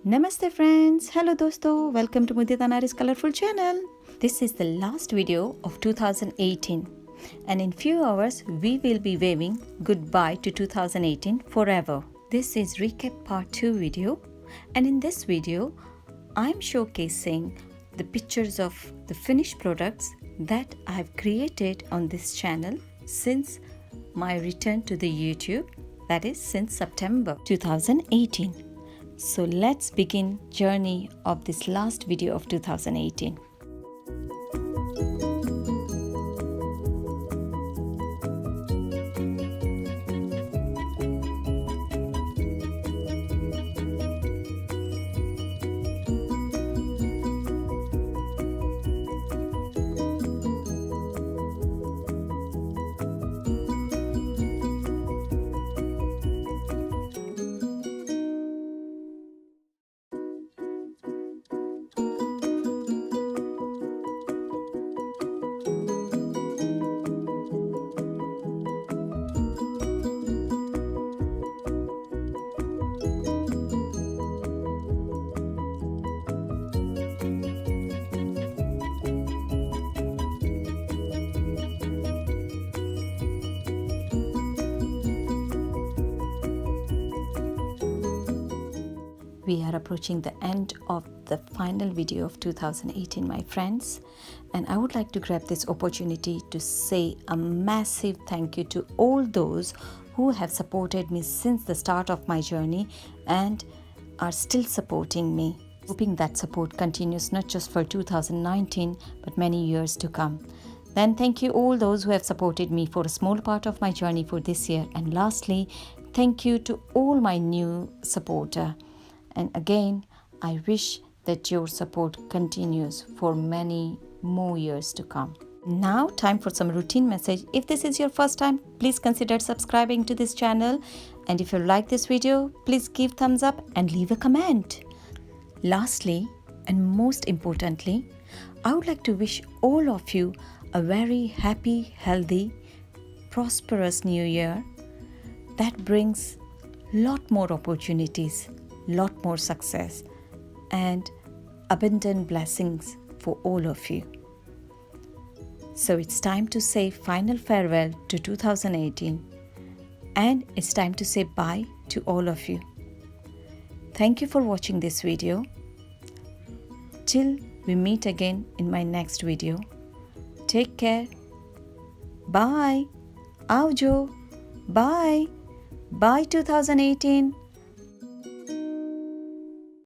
Namaste friends, hello Dosto, welcome to Mudita Naari's colorful channel. This is the last video of 2018 and in few hours we will be waving goodbye to 2018 forever. This is recap part 2 video and in this video I'm showcasing the pictures of the finished products that I have created on this channel since my return to the YouTube, that is since September 2018. So let's begin journey of this last video of 2018. We are approaching the end of the final video of 2018, my friends, and I would like to grab this opportunity to say a massive thank you to all those who have supported me since the start of my journey and are still supporting me. Hoping that support continues not just for 2019 but many years to come. Then thank you all those who have supported me for a small part of my journey for this year, and lastly, thank you to all my new supporter. And again, I wish that your support continues for many more years to come. Now, time for some routine message. If this is your first time, please consider subscribing to this channel. And if you like this video, please give thumbs up and leave a comment. Lastly, and most importantly, I would like to wish all of you a very happy, healthy, prosperous new year that brings lot more opportunities, lot more success and abundant blessings for all of you. So it's time to say final farewell to 2018 and it's time to say bye to all of you. Thank you for watching this video. Till we meet again in my next video. Take care. Bye. Aaujo. Bye. Bye 2018.